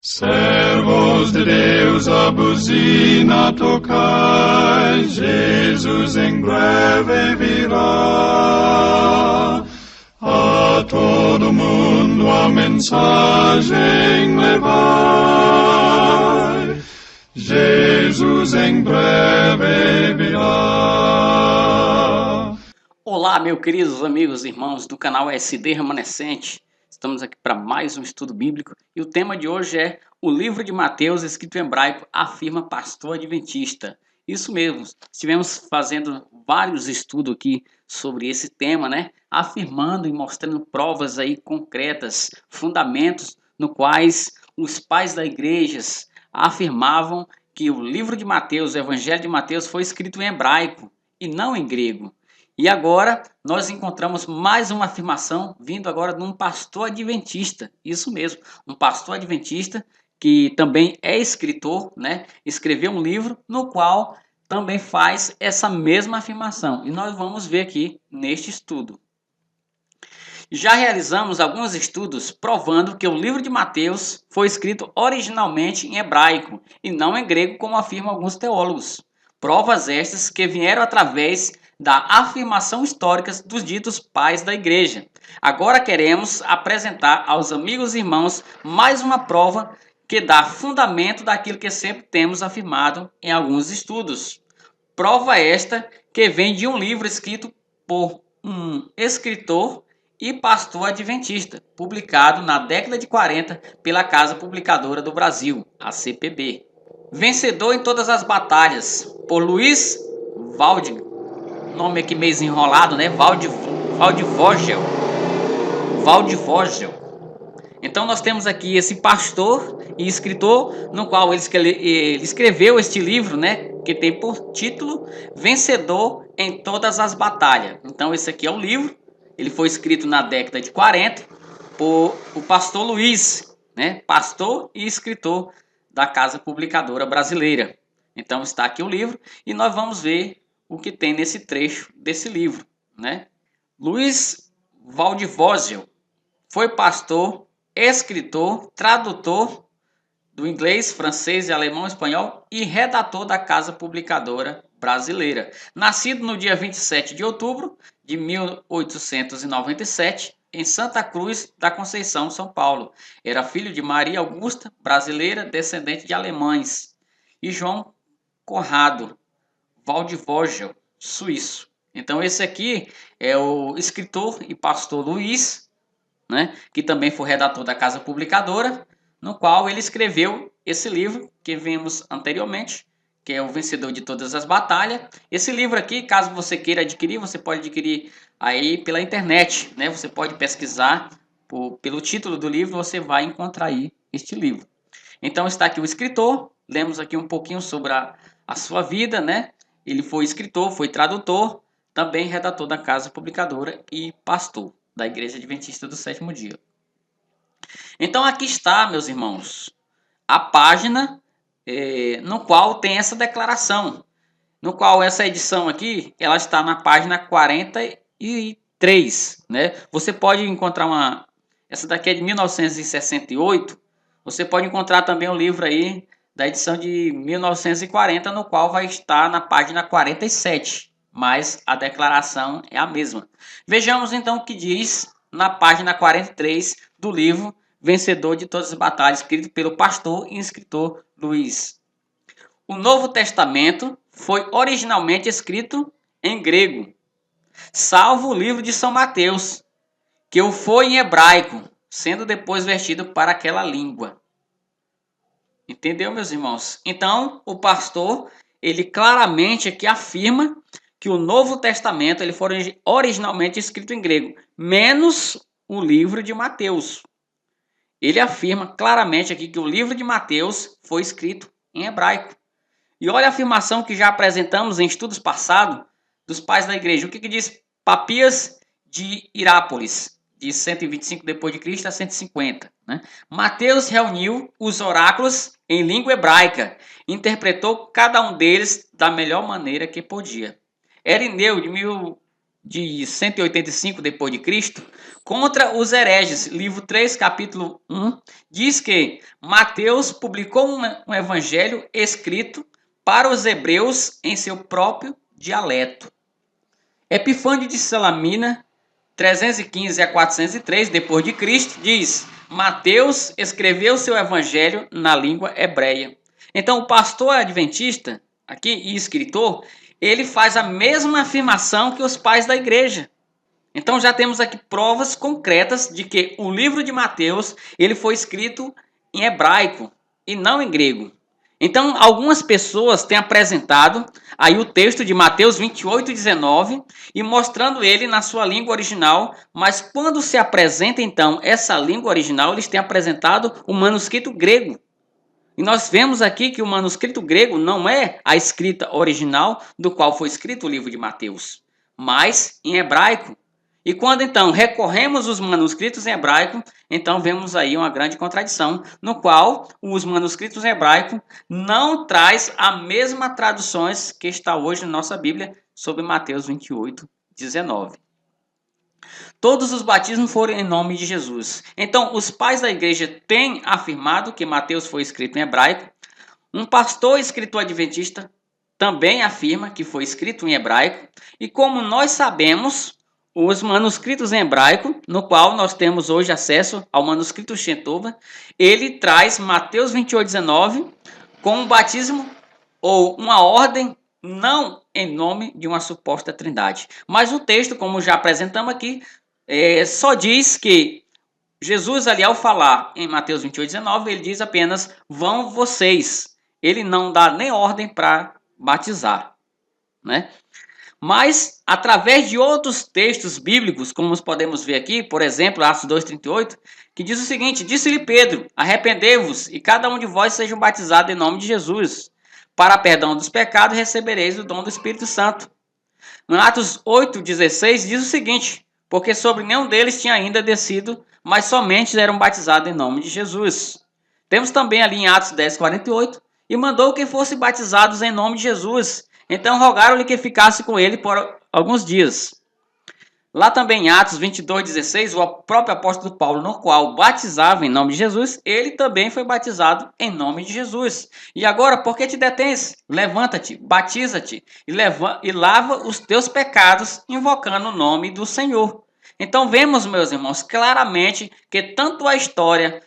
Servos de Deus, a buzina tocai, Jesus em breve virá. A todo mundo a mensagem levai, Jesus em breve virá. Olá, meus queridos amigos e irmãos do canal SD Remanescente. Estamos aqui para mais um estudo bíblico e o tema de hoje é o livro de Mateus, escrito em hebraico, afirma pastor adventista. Isso mesmo, estivemos fazendo vários estudos aqui sobre esse tema, né? Afirmando e mostrando provas aí concretas, fundamentos no quais os pais da igreja afirmavam que o livro de Mateus, o Evangelho de Mateus, foi escrito em hebraico e não em grego. E agora nós encontramos mais uma afirmação vindo agora de um pastor adventista. Isso mesmo, um pastor adventista que também é escritor, né? Escreveu um livro no qual também faz essa mesma afirmação. E nós vamos ver aqui neste estudo. Já realizamos alguns estudos provando que o livro de Mateus foi escrito originalmente em hebraico e não em grego, como afirmam alguns teólogos. Provas estas que vieram através da afirmação histórica dos ditos pais da igreja. Agora queremos apresentar aos amigos e irmãos mais uma prova que dá fundamento daquilo que sempre temos afirmado em alguns estudos. Prova esta que vem de um livro escrito por um escritor e pastor adventista, publicado na década de 40 pela Casa Publicadora do Brasil, a CPB. Vencedor em todas as batalhas, por Luiz Waldvogel, nome aqui meio enrolado, né? Waldvogel. Então nós temos aqui esse pastor e escritor, no qual ele escreveu este livro, né? Que tem por título Vencedor em Todas as Batalhas. Então esse aqui é o livro. Ele foi escrito na década de 40 por o pastor Luiz, né? Pastor e escritor da Casa Publicadora Brasileira. Então está aqui o livro e nós vamos ver o que tem nesse trecho desse livro, né? Luiz Waldvogel foi pastor, escritor, tradutor do inglês, francês, alemão, espanhol e redator da Casa Publicadora Brasileira. Nascido no dia 27 de outubro de 1897, em Santa Cruz da Conceição, São Paulo. Era filho de Maria Augusta, brasileira, descendente de alemães, e João Conrado Waldvogel, suíço. Então esse aqui é o escritor e pastor Luiz, né, que também foi redator da Casa Publicadora, no qual ele escreveu esse livro que vimos anteriormente, que é o Vencedor de Todas as Batalhas. Esse livro aqui, caso você queira adquirir, você pode adquirir aí pela internet, né? Você pode pesquisar pelo título do livro, você vai encontrar aí este livro. Então está aqui o escritor, lemos aqui um pouquinho sobre a sua vida, né? Ele foi escritor, foi tradutor, também redator da Casa Publicadora e pastor da Igreja Adventista do Sétimo Dia. Então aqui está, meus irmãos, a página no qual tem essa declaração, no qual essa edição aqui, ela está na página 43, né? Você pode encontrar essa daqui é de 1968, você pode encontrar também o livro aí da edição de 1940, no qual vai estar na página 47, mas a declaração é a mesma. Vejamos então o que diz na página 43 do livro Vencedor de Todas as Batalhas, escrito pelo pastor e escritor Luiz. O Novo Testamento foi originalmente escrito em grego, salvo o livro de São Mateus, que o foi em hebraico, sendo depois vertido para aquela língua. Entendeu, meus irmãos? Então, o pastor, ele claramente aqui afirma que o Novo Testamento ele foi originalmente escrito em grego, menos o livro de Mateus. Ele afirma claramente aqui que o livro de Mateus foi escrito em hebraico. E olha a afirmação que já apresentamos em estudos passados dos pais da igreja. O que diz Papias de Hirápolis, de 125 depois de Cristo a 150, né? Mateus reuniu os oráculos em língua hebraica, interpretou cada um deles da melhor maneira que podia. Erineu, de de 185 depois de Cristo, contra os hereges, livro 3, capítulo 1, diz que Mateus publicou um evangelho escrito para os hebreus em seu próprio dialeto. Epifânio de Salamina, 315 a 403 depois de Cristo, diz: Mateus escreveu seu evangelho na língua hebreia. Então, o pastor adventista aqui e escritor, ele faz a mesma afirmação que os pais da igreja. Então, já temos aqui provas concretas de que o livro de Mateus, ele foi escrito em hebraico e não em grego. Então, algumas pessoas têm apresentado aí o texto de Mateus 28:19 e mostrando ele na sua língua original, mas quando se apresenta então essa língua original, eles têm apresentado o manuscrito grego. E nós vemos aqui que o manuscrito grego não é a escrita original do qual foi escrito o livro de Mateus, mas em hebraico. E quando então recorremos os manuscritos em hebraico, então vemos aí uma grande contradição, no qual os manuscritos em hebraico não traz a mesma traduções que está hoje na nossa Bíblia sobre Mateus 28:19. Todos os batismos foram em nome de Jesus. Então, os pais da igreja têm afirmado que Mateus foi escrito em hebraico. Um pastor escritor adventista também afirma que foi escrito em hebraico. E como nós sabemos, os manuscritos em hebraico, no qual nós temos hoje acesso ao manuscrito Shentoba, ele traz Mateus 28:19 com um batismo ou uma ordem não em nome de uma suposta trindade. Mas o texto, como já apresentamos aqui, só diz que Jesus ali ao falar em Mateus 28:19, ele diz apenas, vão vocês. Ele não dá nem ordem para batizar, né? Mas, através de outros textos bíblicos, como podemos ver aqui, por exemplo, Atos 2:38, que diz o seguinte, disse-lhe Pedro, arrependei-vos e cada um de vós seja batizado em nome de Jesus, para perdão dos pecados recebereis o dom do Espírito Santo. No Atos 8:16 diz o seguinte, porque sobre nenhum deles tinha ainda descido, mas somente eram batizados em nome de Jesus. Temos também ali em Atos 10:48, e mandou que fossem batizados em nome de Jesus. Então rogaram-lhe que ficasse com ele por alguns dias. Lá também em Atos 22:16, o próprio apóstolo Paulo, no qual batizava em nome de Jesus, ele também foi batizado em nome de Jesus. E agora, por que te detens? Levanta-te, batiza-te e lava os teus pecados, invocando o nome do Senhor. Então vemos, meus irmãos, claramente que tanto a história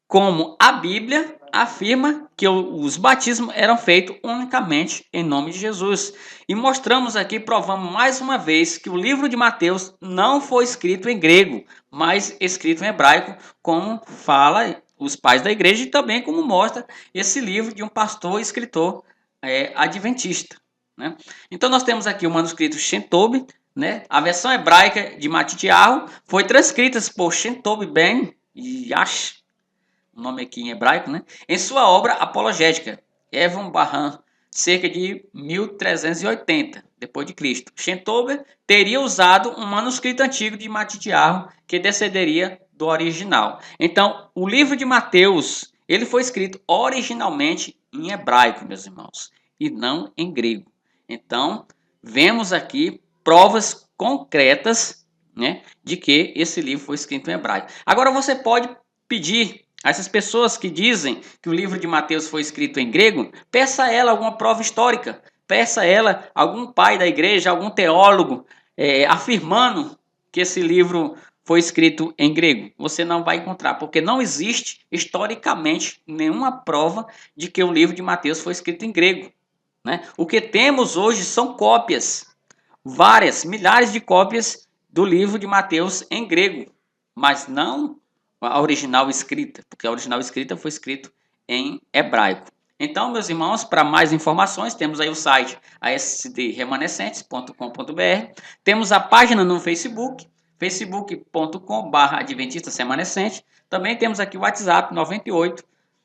como a Bíblia afirma que os batismos eram feitos unicamente em nome de Jesus. E mostramos aqui, provamos mais uma vez que o livro de Mateus não foi escrito em grego, mas escrito em hebraico, como fala os pais da igreja e também como mostra esse livro de um pastor e escritor adventista, né? Então nós temos aqui o manuscrito Shentob, né? A versão hebraica de Matityahu foi transcrita por Shentob Ben Yash, o nome aqui em hebraico, né? Em sua obra apologética, Evan Bahan, cerca de 1380 depois de Cristo. Shentober teria usado um manuscrito antigo de Matityahu que descenderia do original. Então, o livro de Mateus, ele foi escrito originalmente em hebraico, meus irmãos, e não em grego. Então, vemos aqui provas concretas, né, de que esse livro foi escrito em hebraico. Agora você pode pedir a essas pessoas que dizem que o livro de Mateus foi escrito em grego, peça a ela alguma prova histórica, peça a ela algum pai da igreja, algum teólogo, afirmando que esse livro foi escrito em grego. Você não vai encontrar, porque não existe historicamente nenhuma prova de que o livro de Mateus foi escrito em grego, né? O que temos hoje são cópias, várias, milhares de cópias do livro de Mateus em grego, mas não a original escrita, porque a original escrita foi escrito em hebraico. Então, meus irmãos, para mais informações, temos aí o site asdremanescentes.com.br, temos a página no Facebook, facebook.com/adventistasremanescente, também temos aqui o WhatsApp 98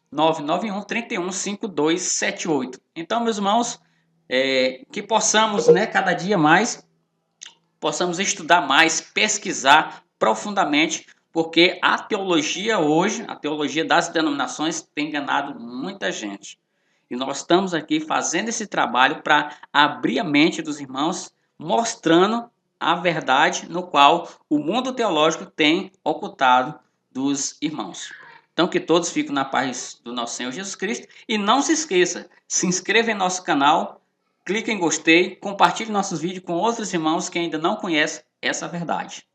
991 31 5278. Então, meus irmãos, que possamos, né, cada dia mais, possamos estudar mais, pesquisar profundamente, porque a teologia hoje, a teologia das denominações, tem enganado muita gente. E nós estamos aqui fazendo esse trabalho para abrir a mente dos irmãos, mostrando a verdade no qual o mundo teológico tem ocultado dos irmãos. Então que todos fiquem na paz do nosso Senhor Jesus Cristo e não se esqueça, se inscreva em nosso canal, clique em gostei, compartilhe nossos vídeos com outros irmãos que ainda não conhecem essa verdade.